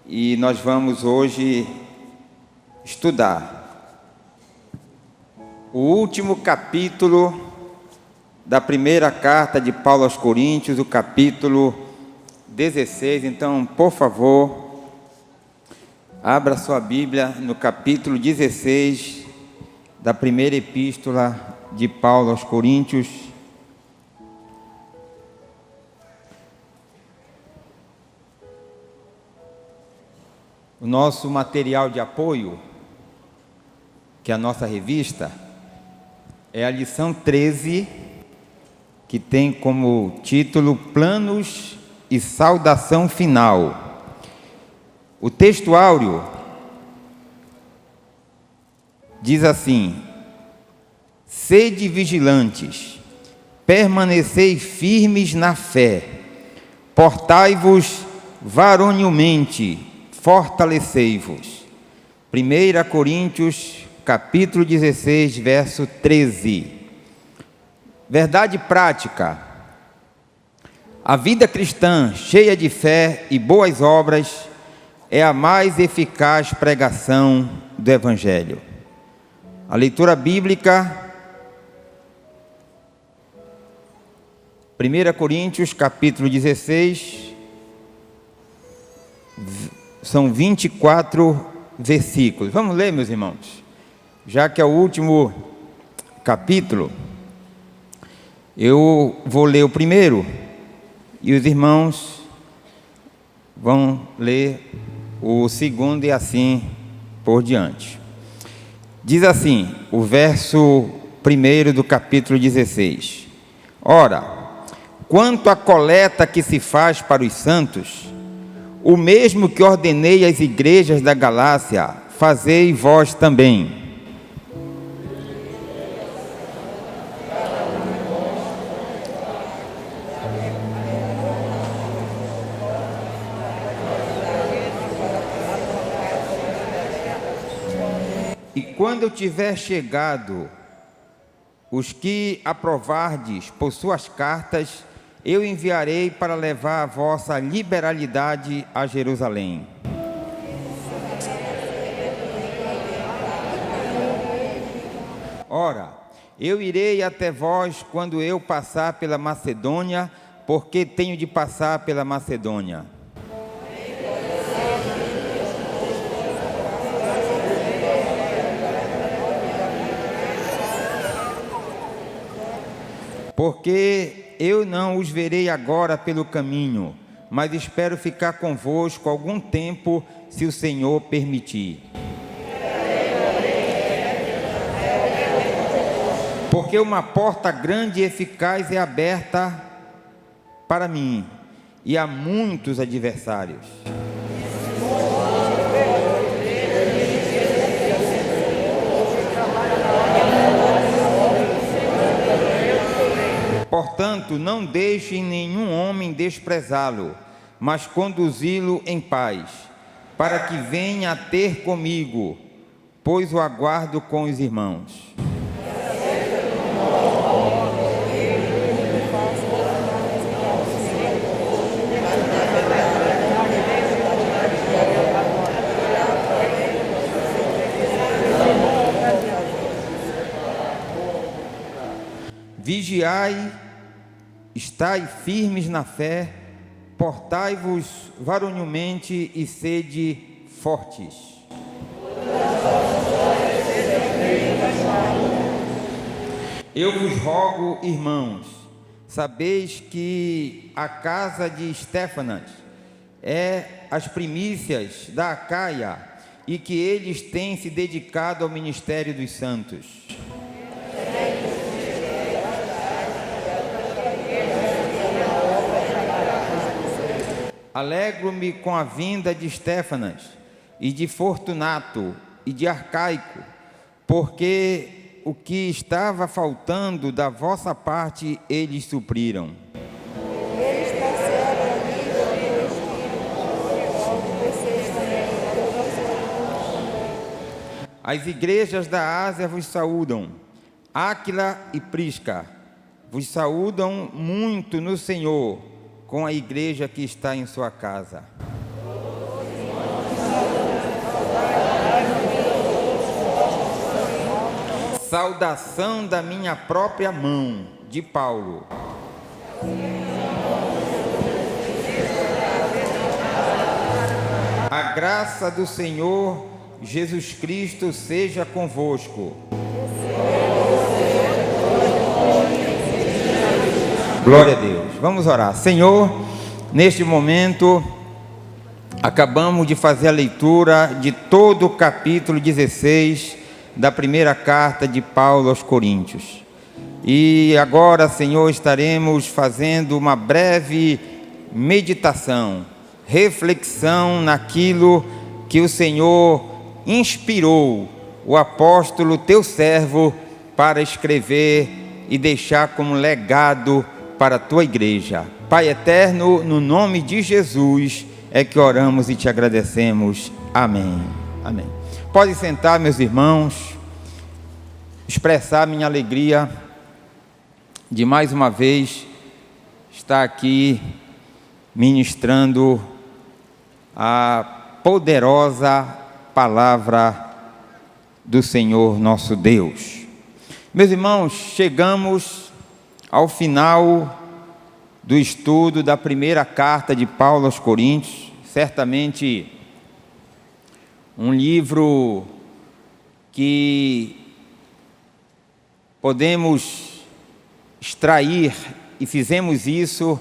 e nós vamos hoje estudar o último capítulo da primeira carta de Paulo aos Coríntios, o capítulo 16. Então, por favor, abra sua Bíblia no capítulo 16 da primeira epístola de Paulo aos Coríntios. O nosso material de apoio, que é a nossa revista, é a lição 13, que tem como título Planos e Saudação Final. O texto áureo diz assim: sede vigilantes, permanecei firmes na fé, portai-vos varonilmente, fortalecei-vos. 1 Coríntios, capítulo 16, verso 13. Verdade prática. A vida cristã, cheia de fé e boas obras, é a mais eficaz pregação do Evangelho. A leitura bíblica, 1 Coríntios, capítulo 16, são 24 versículos. Vamos ler, meus irmãos? Já que é o último capítulo, eu vou ler o primeiro e os irmãos vão ler o segundo e assim por diante. Diz assim, o verso 1 do capítulo 16. Ora, quanto à coleta que se faz para os santos, o mesmo que ordenei às igrejas da Galácia, fazei vós também. E quando eu tiver chegado, os que aprovardes por suas cartas, eu enviarei para levar a vossa liberalidade a Jerusalém. Ora, eu irei até vós quando eu passar pela Macedônia, porque tenho de passar pela Macedônia. Porque eu não os verei agora pelo caminho, mas espero ficar convosco algum tempo, se o Senhor permitir. Porque uma porta grande e eficaz é aberta para mim, e há muitos adversários. Portanto, não deixem nenhum homem desprezá-lo, mas conduzi-lo em paz, para que venha a ter comigo, pois o aguardo com os irmãos. Vigiai, estai firmes na fé, portai-vos varonilmente e sede fortes. Eu vos rogo, irmãos, sabeis que a casa de Estéfanas é as primícias da Acaia e que eles têm se dedicado ao ministério dos santos. Alegro-me com a vinda de Estéfanas e de Fortunato e de Arcaico, porque o que estava faltando da vossa parte eles supriram. Eles passaram a vida deles, vocês também. As igrejas da Ásia vos saúdam. Áquila e Prisca vos saúdam muito no Senhor, com a igreja que está em sua casa. Saudação da minha própria mão, de Paulo. A graça do Senhor Jesus Cristo seja convosco. Glória a Deus. Vamos orar. Senhor, neste momento, acabamos de fazer a leitura de todo o capítulo 16 da primeira carta de Paulo aos Coríntios. E agora, Senhor, estaremos fazendo uma breve meditação, reflexão naquilo que o Senhor inspirou o apóstolo, teu servo, para escrever e deixar como legado para a tua igreja. Pai eterno, no nome de Jesus é que oramos e te agradecemos. Amém. Amém. Pode sentar, meus irmãos, expressar minha alegria de mais uma vez estar aqui ministrando a poderosa palavra do Senhor nosso Deus. Meus irmãos, chegamos ao final do estudo da primeira carta de Paulo aos Coríntios, certamente um livro que podemos extrair, e fizemos isso,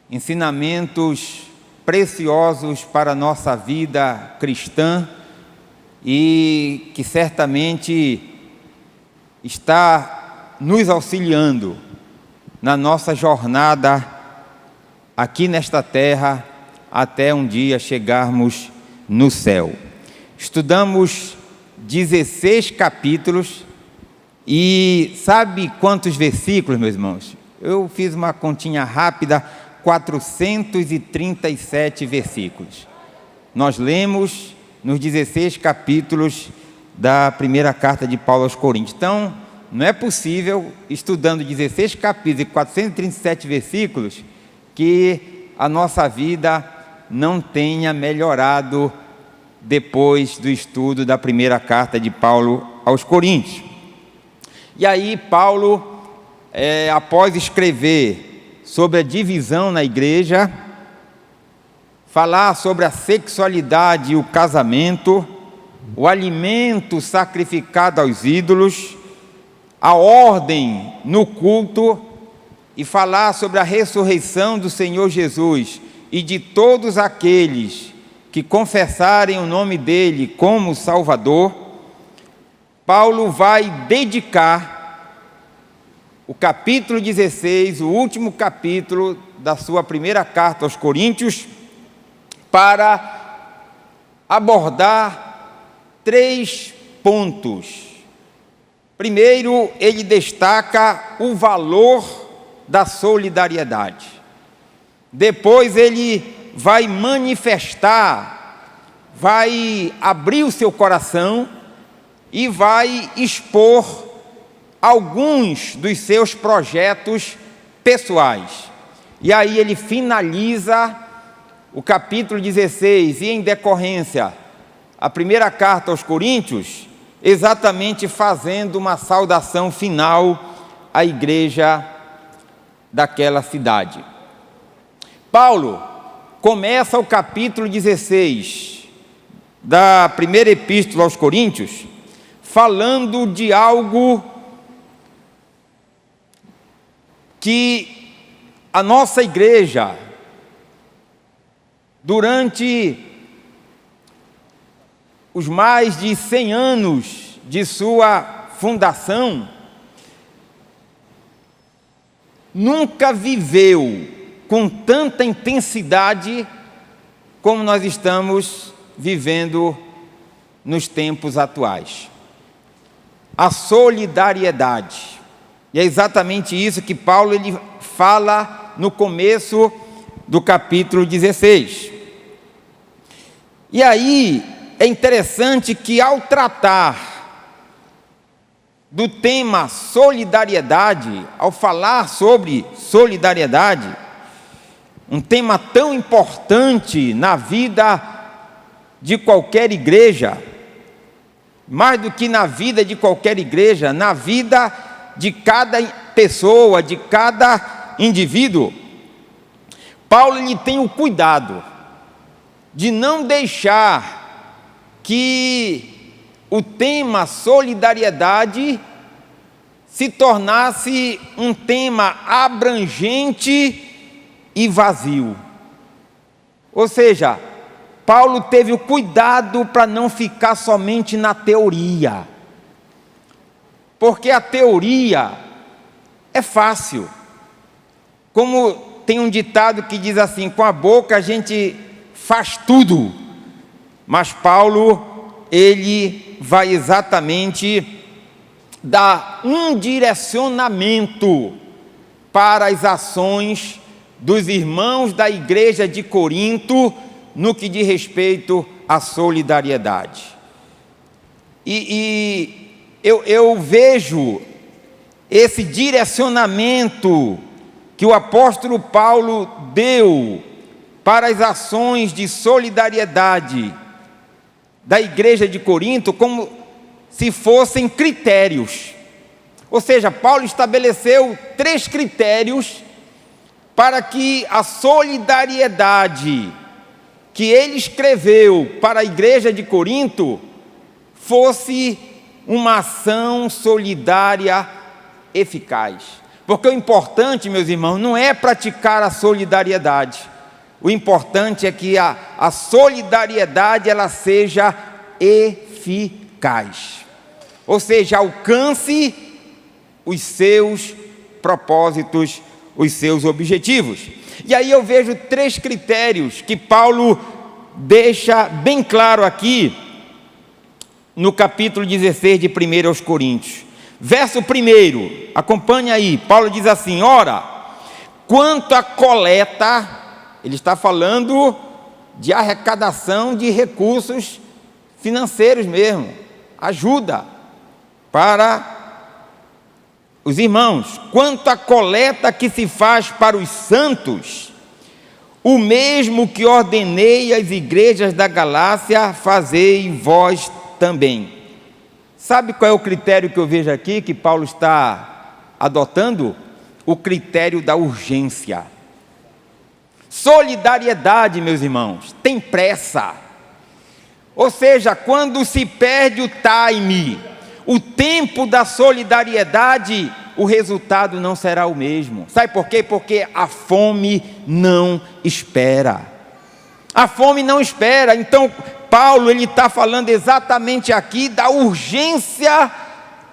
ensinamentos preciosos para a nossa vida cristã e que certamente está nos auxiliando na nossa jornada aqui nesta terra até um dia chegarmos no céu. Estudamos 16 capítulos e sabe quantos versículos, meus irmãos? Eu fiz uma continha rápida, 437 versículos. Nós lemos nos 16 capítulos da primeira carta de Paulo aos Coríntios. Então, não é possível, estudando 16 capítulos e 437 versículos, que a nossa vida não tenha melhorado depois do estudo da primeira carta de Paulo aos Coríntios. E aí Paulo, após escrever sobre a divisão na igreja, falar sobre a sexualidade e o casamento, o alimento sacrificado aos ídolos, a ordem no culto, e falar sobre a ressurreição do Senhor Jesus e de todos aqueles que confessarem o nome dele como Salvador, Paulo vai dedicar o capítulo 16, o último capítulo da sua primeira carta aos Coríntios, para abordar 3 pontos. Primeiro, ele destaca o valor da solidariedade. Depois, ele vai manifestar, vai abrir o seu coração e vai expor alguns dos seus projetos pessoais. E aí ele finaliza o capítulo 16 e, em decorrência, a primeira carta aos Coríntios, exatamente fazendo uma saudação final à igreja daquela cidade. Paulo começa o capítulo 16 da primeira epístola aos Coríntios falando de algo que a nossa igreja, durante os mais de 100 anos de sua fundação, nunca viveu com tanta intensidade como nós estamos vivendo nos tempos atuais. A solidariedade. E é exatamente isso que Paulo ele fala no começo do capítulo 16. E aí é interessante que, ao tratar do tema solidariedade, ao falar sobre solidariedade, um tema tão importante na vida de qualquer igreja, mais do que na vida de qualquer igreja, na vida de cada pessoa, de cada indivíduo. Paulo ele tem o cuidado de não deixar que o tema solidariedade se tornasse um tema abrangente e vazio. Ou seja, Paulo teve o cuidado para não ficar somente na teoria, porque a teoria é fácil. Como tem um ditado que diz assim: com a boca a gente faz tudo, mas Paulo, ele vai exatamente dar um direcionamento para as ações dos irmãos da igreja de Corinto no que diz respeito à solidariedade. Eu vejo esse direcionamento que o apóstolo Paulo deu para as ações de solidariedade da igreja de Corinto como se fossem critérios. Ou seja, Paulo estabeleceu 3 critérios para que a solidariedade que ele escreveu para a igreja de Corinto fosse uma ação solidária eficaz. Porque o importante, meus irmãos, não é praticar a solidariedade. O importante é que a solidariedade ela seja eficaz. Ou seja, alcance os seus propósitos, os seus objetivos. E aí eu vejo 3 critérios que Paulo deixa bem claro aqui no capítulo 16 de 1 aos Coríntios. Verso 1, acompanha aí, Paulo diz assim: ora, quanto à coleta, ele está falando de arrecadação de recursos financeiros mesmo, ajuda para os irmãos. Quanto à coleta que se faz para os santos, o mesmo que ordenei às igrejas da Galácia, fazei vós também. Sabe qual é o critério que eu vejo aqui, que Paulo está adotando? O critério da urgência. Solidariedade, meus irmãos, tem pressa. Ou seja, quando se perde o time, o tempo da solidariedade, o resultado não será o mesmo. Sabe por quê? Porque a fome não espera. A fome não espera. Então, Paulo ele está falando exatamente aqui da urgência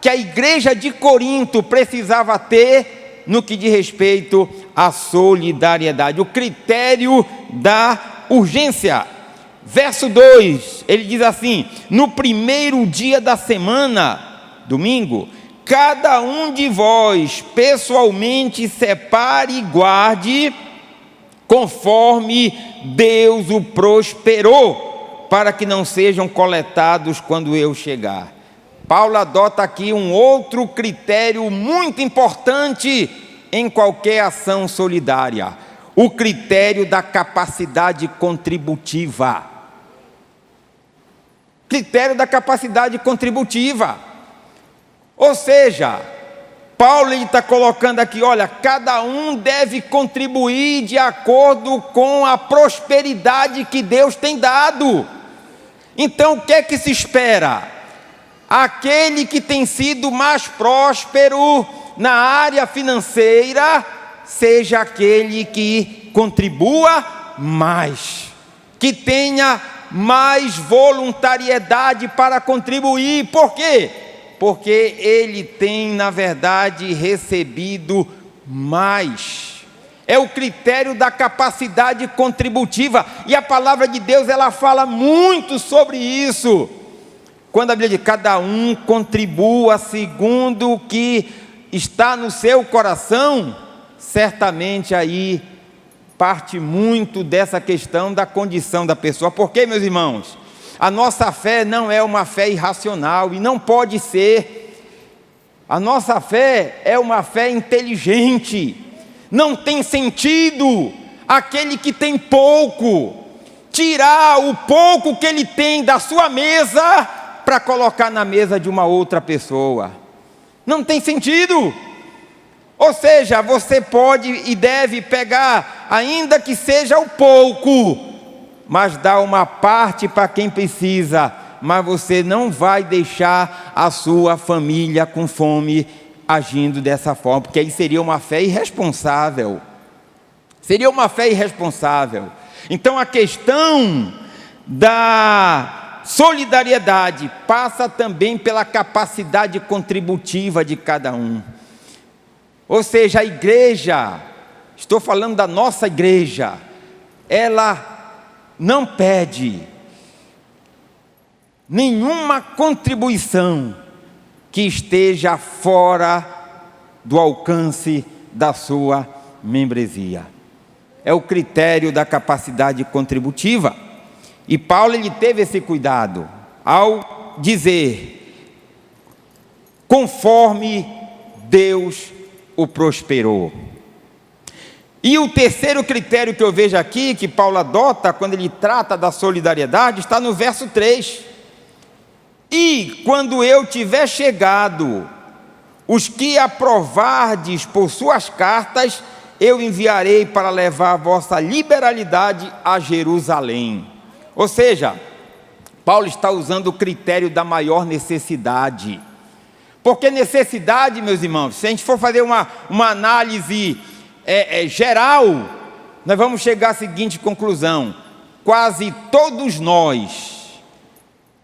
que a igreja de Corinto precisava ter no que diz respeito à solidariedade. O critério da urgência. Verso 2, ele diz assim: no primeiro dia da semana, domingo, cada um de vós pessoalmente separe e guarde conforme Deus o prosperou, para que não sejam coletados quando eu chegar. Paulo adota aqui um outro critério muito importante em qualquer ação solidária: o critério da capacidade contributiva. Critério da capacidade contributiva. Ou seja, Paulo está colocando aqui, olha, cada um deve contribuir de acordo com a prosperidade que Deus tem dado. Então o que é que se espera? Aquele que tem sido mais próspero na área financeira, seja aquele que contribua mais, que tenha mais voluntariedade para contribuir. Por quê? Porque ele tem, na verdade, recebido mais. É o critério da capacidade contributiva, e a palavra de Deus ela fala muito sobre isso. Quando a Bíblia diz: cada um contribua segundo o que está no seu coração, certamente aí parte muito dessa questão da condição da pessoa. Porque, meus irmãos, a nossa fé não é uma fé irracional, e não pode ser. A nossa fé é uma fé inteligente. Não tem sentido aquele que tem pouco tirar o pouco que ele tem da sua mesa para colocar na mesa de uma outra pessoa. Não tem sentido. Ou seja, você pode e deve pegar, ainda que seja o pouco, mas dar uma parte para quem precisa, mas você não vai deixar a sua família com fome agindo dessa forma, porque aí seria uma fé irresponsável. Seria uma fé irresponsável. Então a questão da solidariedade passa também pela capacidade contributiva de cada um. Ou seja, a igreja, estou falando da nossa igreja, ela não pede nenhuma contribuição que esteja fora do alcance da sua membresia. É o critério da capacidade contributiva. E Paulo, ele teve esse cuidado ao dizer: conforme Deus o prosperou. E o terceiro critério que eu vejo aqui, que Paulo adota quando ele trata da solidariedade, está no verso 3. E quando eu tiver chegado, os que aprovardes por suas cartas, eu enviarei para levar a vossa liberalidade a Jerusalém. Ou seja, Paulo está usando o critério da maior necessidade. Porque necessidade, meus irmãos, se a gente for fazer uma análise geral, nós vamos chegar à seguinte conclusão: quase todos nós,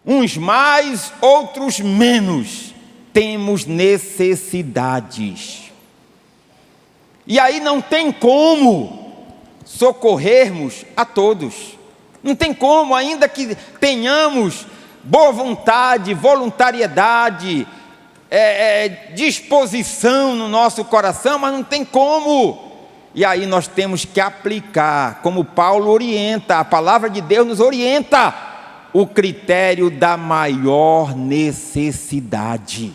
uns mais, outros menos, temos necessidades. E aí não tem como socorrermos a todos. Não tem como, ainda que tenhamos boa vontade, voluntariedade, disposição no nosso coração, mas não tem como. E aí nós temos que aplicar, como Paulo orienta, a palavra de Deus nos orienta, o critério da maior necessidade.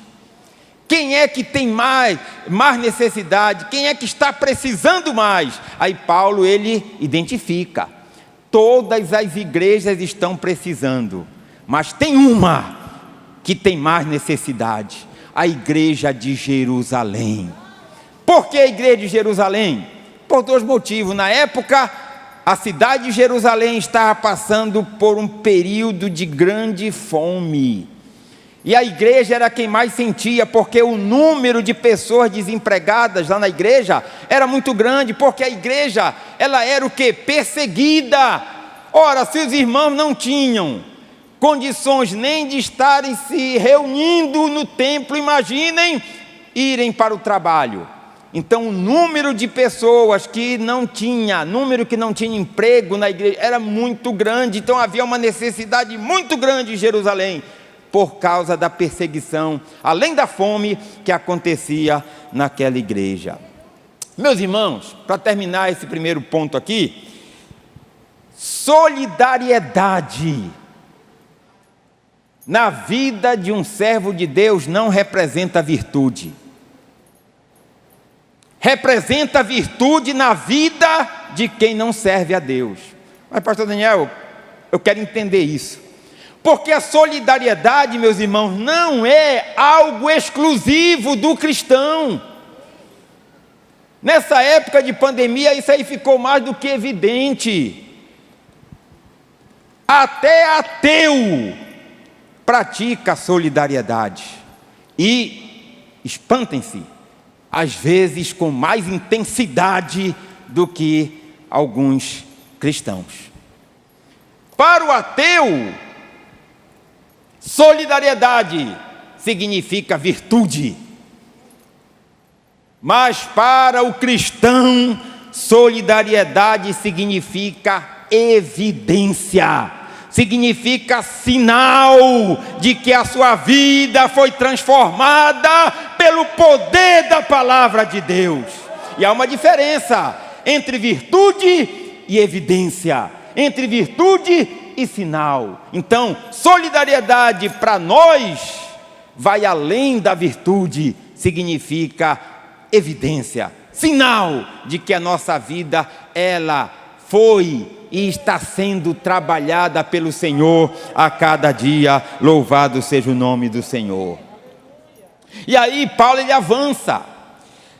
Quem é que tem mais necessidade? Quem é que está precisando mais? Aí Paulo, ele identifica: todas as igrejas estão precisando, mas tem uma que tem mais necessidade: a igreja de Jerusalém. Por que a igreja de Jerusalém? Por dois motivos. Na época, a cidade de Jerusalém estava passando por um período de grande fome. E a igreja era quem mais sentia, porque o número de pessoas desempregadas lá na igreja era muito grande, porque a igreja, ela era o quê? Perseguida. Ora, se os irmãos não tinham condições nem de estarem se reunindo no templo, imaginem irem para o trabalho. Então o número de pessoas que não tinha emprego na igreja era muito grande. Então havia uma necessidade muito grande em Jerusalém, por causa da perseguição, além da fome que acontecia naquela igreja. Meus irmãos, para terminar esse primeiro ponto aqui, solidariedade na vida de um servo de Deus não representa virtude. Representa virtude na vida de quem não serve a Deus. Mas, pastor Daniel, eu quero entender isso. Porque a solidariedade, meus irmãos, não é algo exclusivo do cristão. Nessa época de pandemia, isso aí ficou mais do que evidente. Até ateu pratica a solidariedade. E espantem-se, às vezes com mais intensidade do que alguns cristãos. Para o ateu, solidariedade significa virtude. Mas para o cristão, solidariedade significa evidência. Significa sinal de que a sua vida foi transformada pelo poder da palavra de Deus. E há uma diferença entre virtude e evidência, entre virtude e sinal. Então, solidariedade para nós vai além da virtude, significa evidência, sinal de que a nossa vida, ela foi e está sendo trabalhada pelo Senhor a cada dia. Louvado seja o nome do Senhor. E aí Paulo ele avança.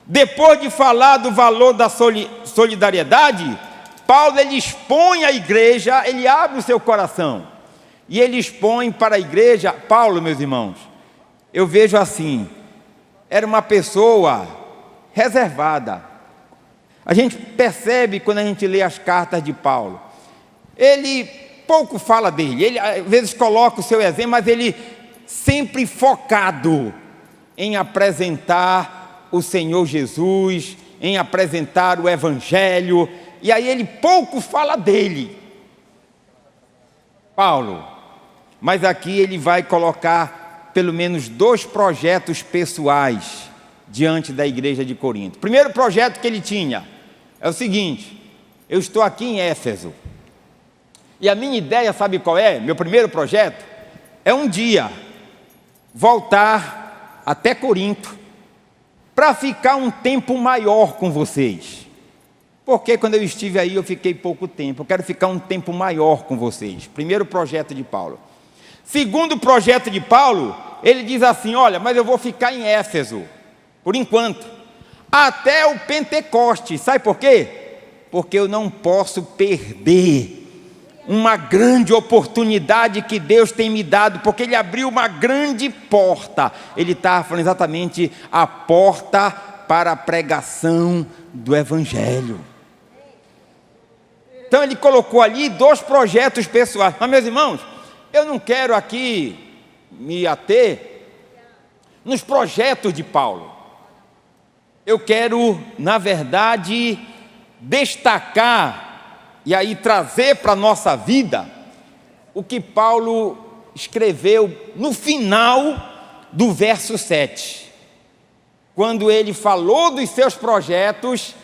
Depois de falar do valor da solidariedade, Paulo ele expõe a igreja, ele abre o seu coração e ele expõe para a igreja. Paulo, meus irmãos, eu vejo assim, era uma pessoa reservada. A gente percebe quando a gente lê as cartas de Paulo, ele pouco fala dele, ele às vezes coloca o seu exemplo, mas ele sempre focado em apresentar o Senhor Jesus, em apresentar o Evangelho, e aí ele pouco fala dele, Paulo, mas aqui ele vai colocar pelo menos 2 projetos pessoais diante da igreja de Corinto. O primeiro projeto que ele tinha é o seguinte: eu estou aqui em Éfeso, e a minha ideia, sabe qual é? Meu primeiro projeto é um dia voltar até Corinto, para ficar um tempo maior com vocês, porque quando eu estive aí eu fiquei pouco tempo, eu quero ficar um tempo maior com vocês. Primeiro projeto de Paulo. Segundo projeto de Paulo, ele diz assim: olha, mas eu vou ficar em Éfeso, por enquanto, até o Pentecoste. Sabe por quê? Porque eu não posso perder uma grande oportunidade que Deus tem me dado, porque Ele abriu uma grande porta. Ele está falando exatamente a porta para a pregação do Evangelho. Então ele colocou ali 2 projetos pessoais. Mas, meus irmãos, eu não quero aqui me ater nos projetos de Paulo. Eu quero, na verdade, destacar e aí trazer para a nossa vida o que Paulo escreveu no final do verso 7. Quando ele falou dos seus projetos,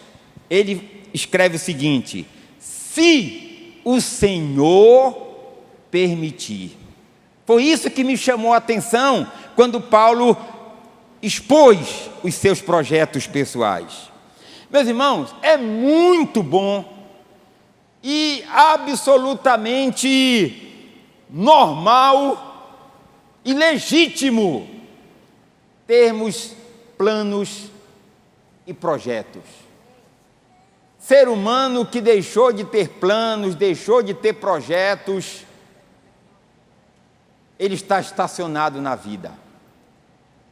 ele escreve o seguinte: se o Senhor permitir. Foi isso que me chamou a atenção quando Paulo expôs os seus projetos pessoais. Meus irmãos, é muito bom e absolutamente normal e legítimo termos planos e projetos. Ser humano que deixou de ter planos, deixou de ter projetos, ele está estacionado na vida.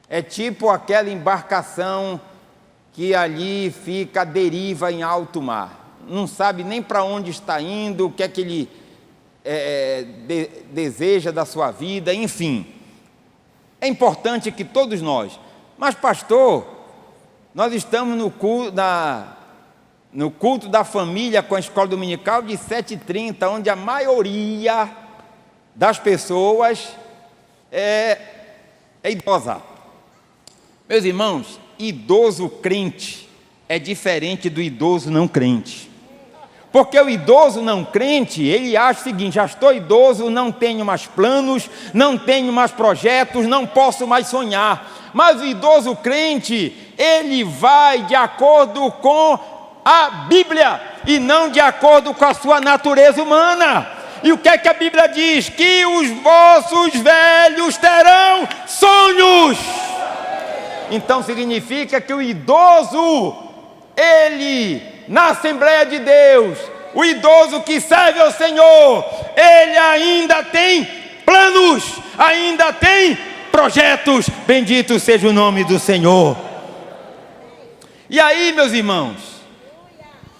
É tipo aquela embarcação que ali fica à deriva em alto mar. Não sabe nem para onde está indo, o que é que ele deseja da sua vida, enfim. É importante que todos nós, mas pastor, nós estamos no culto da família com a escola dominical de 7h30, onde a maioria das pessoas é idosa. Meus irmãos, idoso crente é diferente do idoso não crente. Porque o idoso não crente, ele acha o seguinte: já estou idoso, não tenho mais planos, não tenho mais projetos, não posso mais sonhar. Mas o idoso crente, ele vai de acordo com a Bíblia e não de acordo com a sua natureza humana. E o que é que a Bíblia diz? Que os vossos velhos terão sonhos. Então significa que o idoso, ele, na Assembleia de Deus, o idoso que serve ao Senhor, ele ainda tem planos, ainda tem projetos. Bendito seja o nome do Senhor. E aí, meus irmãos,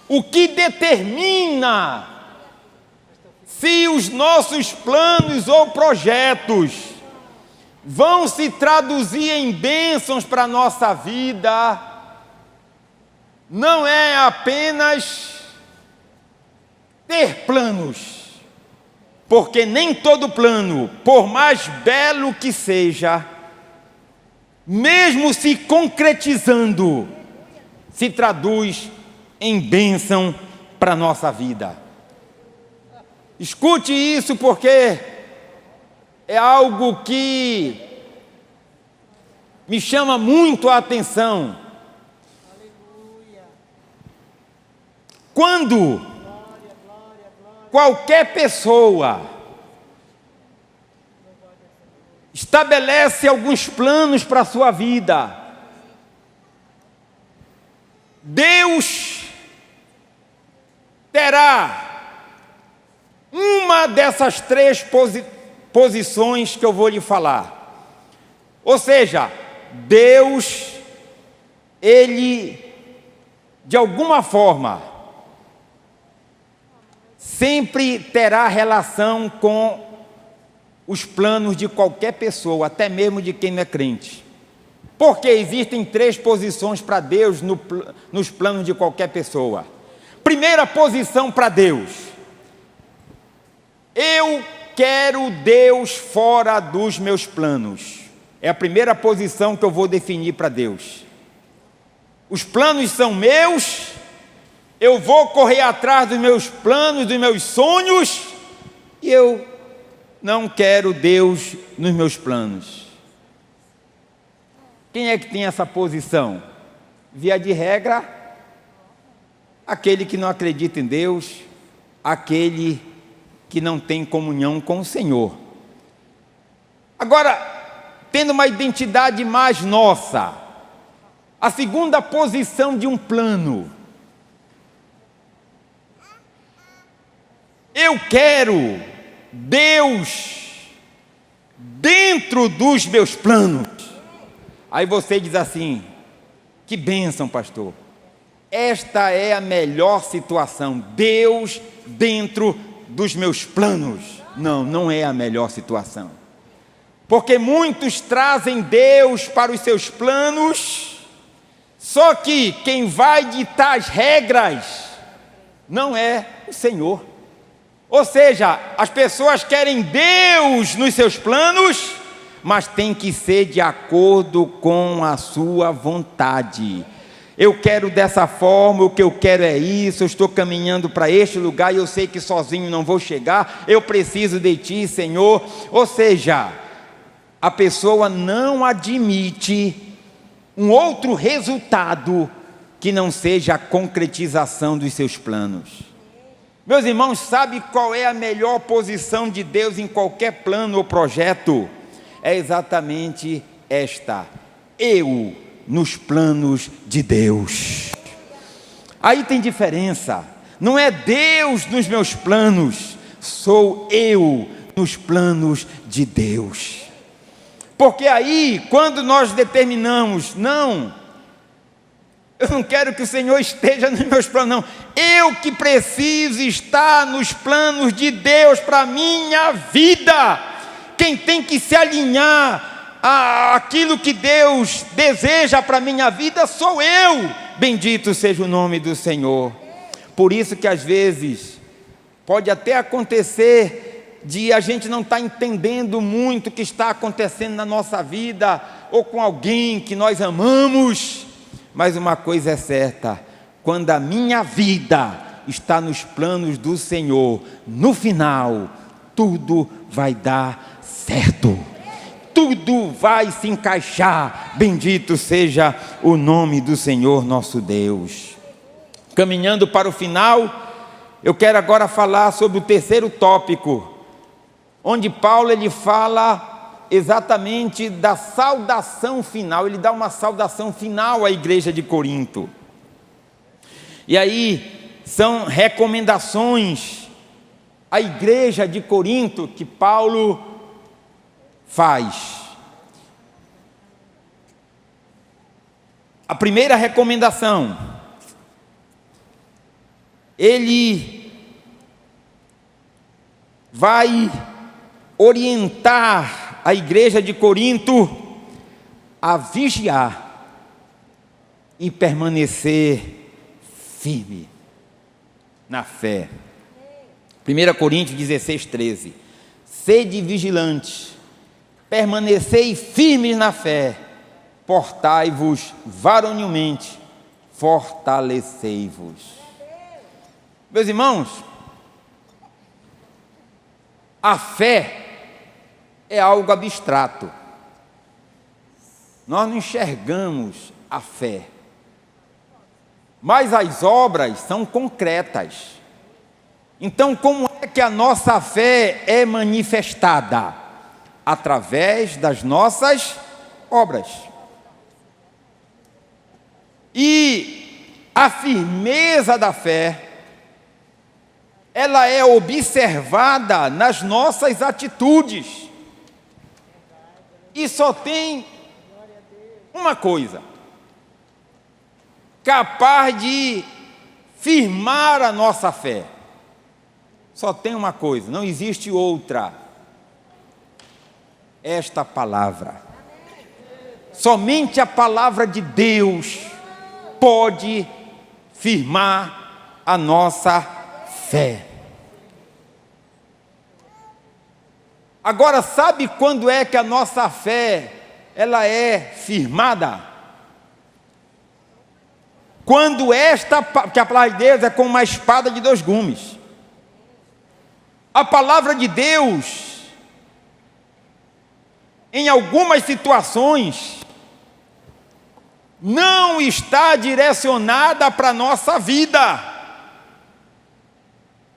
o que determina se os nossos planos ou projetos vão se traduzir em bênçãos para a nossa vida, não é apenas ter planos, porque nem todo plano, por mais belo que seja, mesmo se concretizando, se traduz em bênção para a nossa vida. Escute isso, porque é algo que me chama muito a atenção. Quando qualquer pessoa estabelece alguns planos para a sua vida, Deus terá uma dessas três posições que eu vou lhe falar. Ou seja, Deus, Ele, de alguma forma, sempre terá relação com os planos de qualquer pessoa, até mesmo de quem não é crente. Porque existem três posições para Deus nos planos de qualquer pessoa. Primeira posição para Deus: eu quero Deus fora dos meus planos. É a primeira posição que eu vou definir para Deus. Os planos são meus, eu vou correr atrás dos meus planos, dos meus sonhos, e eu não quero Deus nos meus planos. Quem é que tem essa posição? Via de regra, aquele que não acredita em Deus, aquele que não tem comunhão com o Senhor. Agora, tendo uma identidade mais nossa, a segunda posição de um plano: eu quero Deus dentro dos meus planos. Aí você diz assim: que bênção, pastor, esta é a melhor situação, Deus dentro dos meus planos. Não, não é a melhor situação, porque muitos trazem Deus para os seus planos, só que quem vai ditar as regras não é o Senhor. Ou seja, as pessoas querem Deus nos seus planos, mas tem que ser de acordo com a sua vontade. Eu quero dessa forma, o que eu quero é isso, eu estou caminhando para este lugar e eu sei que sozinho não vou chegar, eu preciso de Ti, Senhor. Ou seja, a pessoa não admite um outro resultado que não seja a concretização dos seus planos. Meus irmãos, sabe qual é a melhor posição de Deus em qualquer plano ou projeto? É exatamente esta: eu nos planos de Deus. Aí tem diferença, não é Deus nos meus planos, sou eu nos planos de Deus. Porque aí, quando nós determinamos, não, eu não quero que o Senhor esteja nos meus planos, não, eu que preciso estar nos planos de Deus para a minha vida. Quem tem que se alinhar àquilo que Deus deseja para a minha vida sou eu. Bendito seja o nome do Senhor. Por isso que às vezes pode até acontecer de a gente não estar entendendo muito o que está acontecendo na nossa vida, ou com alguém que nós amamos. Mas uma coisa é certa: quando a minha vida está nos planos do Senhor, no final, tudo vai dar certo, tudo vai se encaixar. Bendito seja o nome do Senhor nosso Deus. Caminhando para o final, eu quero agora falar sobre o terceiro tópico, onde Paulo ele fala exatamente da saudação final. Ele dá uma saudação final à igreja de Corinto. E aí são recomendações à igreja de Corinto que Paulo faz. A primeira recomendação, ele vai orientar a igreja de Corinto a vigiar e permanecer firme na fé. 1 Coríntios 16, 13. Sede vigilantes, permanecei firmes na fé, portai-vos varonilmente, fortalecei-vos. Meus irmãos, a fé é algo abstrato. Nós não enxergamos a fé, mas as obras são concretas. Então, como é que a nossa fé é manifestada? Através das nossas obras. E a firmeza da fé, ela é observada nas nossas atitudes. E só tem uma coisa capaz de firmar a nossa fé. Só tem uma coisa, não existe outra. Esta palavra. Somente a palavra de Deus pode firmar a nossa fé. Agora, sabe quando é que a nossa fé ela é firmada? Quando que a palavra de Deus é como uma espada de dois gumes. A palavra de Deus, em algumas situações, não está direcionada para a nossa vida,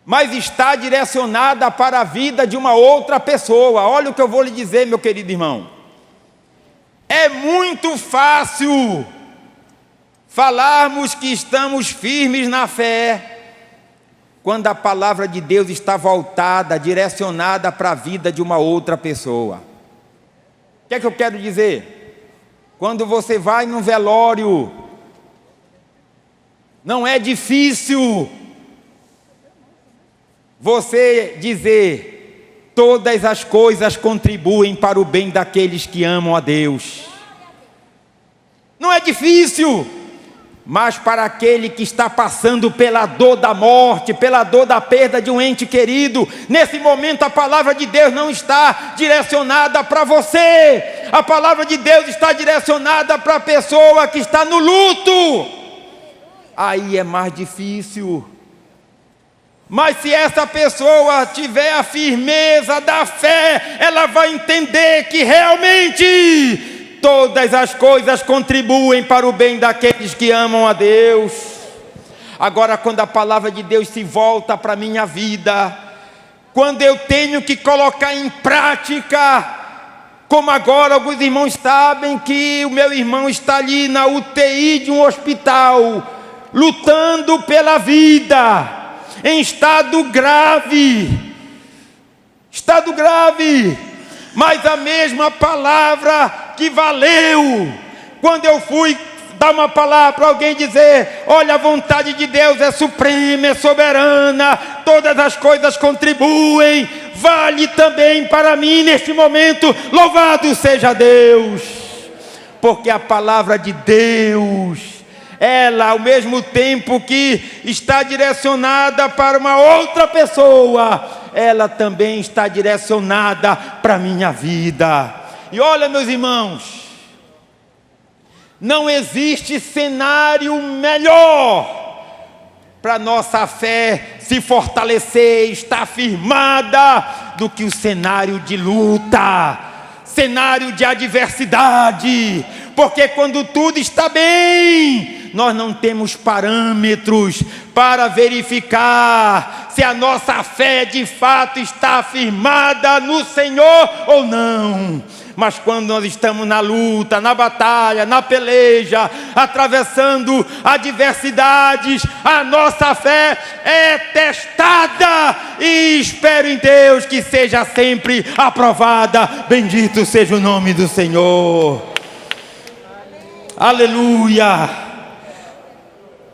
mas está direcionada para a vida de uma outra pessoa. Olha o que eu vou lhe dizer, meu querido irmão. É muito fácil falarmos que estamos firmes na fé, quando a palavra de Deus está voltada, direcionada para a vida de uma outra pessoa. O que é que eu quero dizer? Quando você vai num velório, não é difícil você dizer: todas as coisas contribuem para o bem daqueles que amam a Deus. Não é difícil, mas para aquele que está passando pela dor da morte, pela dor da perda de um ente querido, nesse momento a palavra de Deus não está direcionada para você. A palavra de Deus está direcionada para a pessoa que está no luto. Aí é mais difícil. Mas se essa pessoa tiver a firmeza da fé, ela vai entender que realmente todas as coisas contribuem para o bem daqueles que amam a Deus. Agora, quando a palavra de Deus se volta para a minha vida, quando eu tenho que colocar em prática, como agora alguns irmãos sabem que o meu irmão está ali na UTI de um hospital, lutando pela vida, em estado grave, mas a mesma palavra que valeu, quando eu fui dar uma palavra para alguém dizer: olha, a vontade de Deus é suprema, é soberana, todas as coisas contribuem, vale também para mim neste momento, louvado seja Deus, porque a palavra de Deus, ela, ao mesmo tempo que está direcionada para uma outra pessoa, ela também está direcionada para a minha vida. E olha, meus irmãos, não existe cenário melhor para nossa fé se fortalecer, estar firmada, do que o cenário de luta, cenário de adversidade, porque quando tudo está bem, nós não temos parâmetros para verificar se a nossa fé de fato está firmada no Senhor ou não. Mas quando nós estamos na luta, na batalha, na peleja, atravessando adversidades, a nossa fé é testada, e espero em Deus que seja sempre aprovada. Bendito seja o nome do Senhor. Aleluia.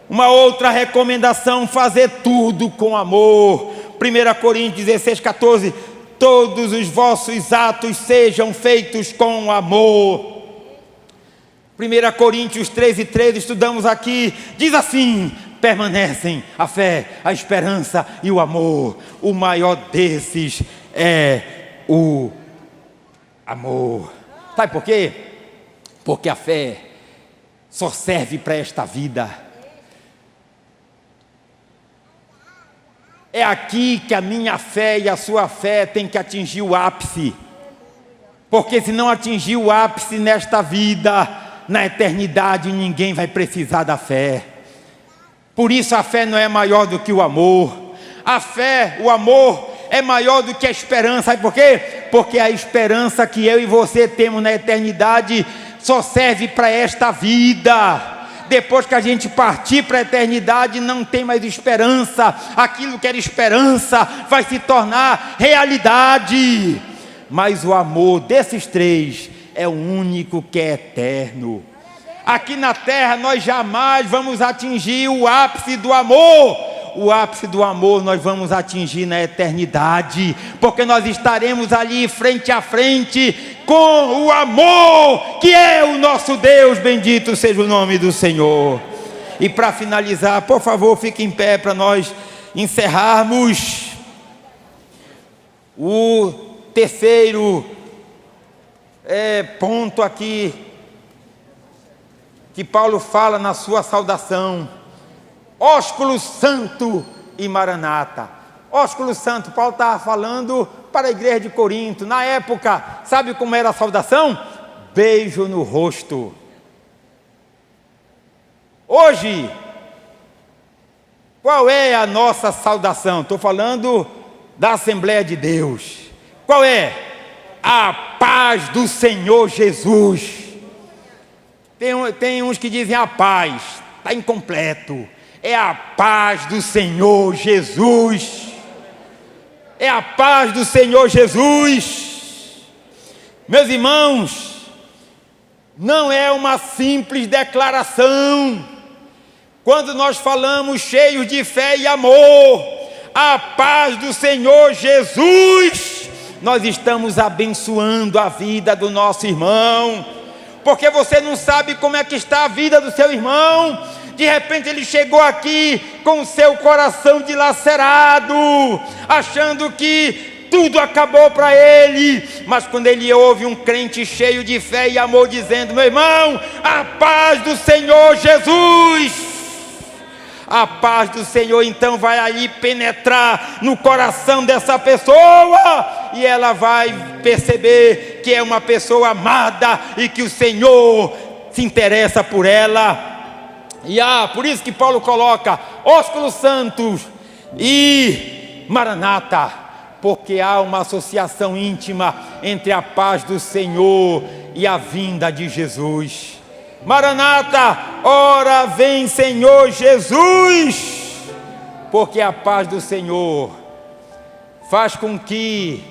Uma outra recomendação: fazer tudo com amor. 1 Coríntios 16:14, todos os vossos atos sejam feitos com amor. 1 Coríntios 13:13, estudamos aqui, diz assim: permanecem a fé, a esperança e o amor. O maior desses é o amor. Sabe por quê? Porque a fé só serve para esta vida. É aqui que a minha fé e a sua fé tem que atingir o ápice. Porque se não atingir o ápice nesta vida, na eternidade ninguém vai precisar da fé. Por isso a fé não é maior do que o amor. A fé, o amor é maior do que a esperança. Sabe por quê? Porque a esperança que eu e você temos na eternidade só serve para esta vida. Depois que a gente partir para a eternidade, não tem mais esperança. Aquilo que era esperança vai se tornar realidade. Mas o amor desses três é o único que é eterno. Aqui na terra nós jamais vamos atingir o ápice do amor. O ápice do amor nós vamos atingir na eternidade, porque nós estaremos ali frente a frente com o amor que é o nosso Deus. Bendito seja o nome do Senhor. E para finalizar, por favor, fique em pé para nós encerrarmos. O terceiro ponto aqui que Paulo fala na sua saudação: ósculo santo e maranata. Ósculo santo, Paulo estava falando para a igreja de Corinto. Na época, sabe como era a saudação? Beijo no rosto. Hoje, qual é a nossa saudação? Estou falando da Assembleia de Deus. Qual é? A paz do Senhor Jesus. Tem uns que dizem a paz, está incompleto. É a paz do Senhor Jesus. É a paz do Senhor Jesus. Meus irmãos, não é uma simples declaração. Quando nós falamos cheios de fé e amor, a paz do Senhor Jesus, nós estamos abençoando a vida do nosso irmão, porque você não sabe como é que está a vida do seu irmão. De repente ele chegou aqui com o seu coração dilacerado, achando que tudo acabou para ele. Mas quando ele ouve um crente cheio de fé e amor dizendo: meu irmão, a paz do Senhor Jesus, a paz do Senhor então vai ali penetrar no coração dessa pessoa, e ela vai perceber que é uma pessoa amada e que o Senhor se interessa por ela. E por isso que Paulo coloca ósculos santos e maranata, porque há uma associação íntima entre a paz do Senhor e a vinda de Jesus. Maranata, ora vem Senhor Jesus, porque a paz do Senhor faz com que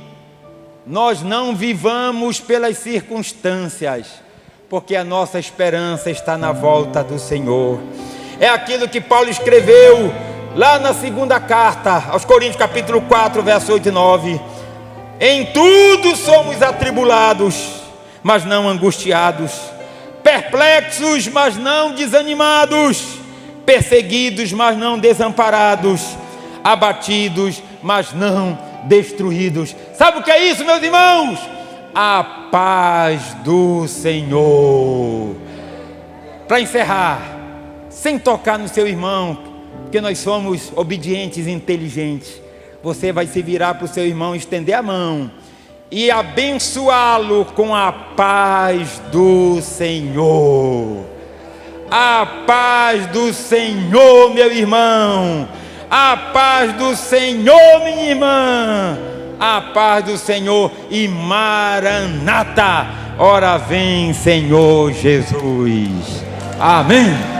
nós não vivamos pelas circunstâncias, porque a nossa esperança está na volta do Senhor. É aquilo que Paulo escreveu lá na segunda carta aos Coríntios, capítulo 4, verso 8 e 9. Em tudo somos atribulados, mas não angustiados, perplexos, mas não desanimados, perseguidos, mas não desamparados, abatidos, mas não destruídos. Sabe o que é isso, meus irmãos? A paz do Senhor. Para encerrar, sem tocar no seu irmão, porque nós somos obedientes e inteligentes, você vai se virar para o seu irmão, estender a mão e abençoá-lo com a paz do Senhor. A paz do Senhor, meu irmão. A paz do Senhor, minha irmã. A paz do Senhor e maranata, ora vem Senhor Jesus. Amém.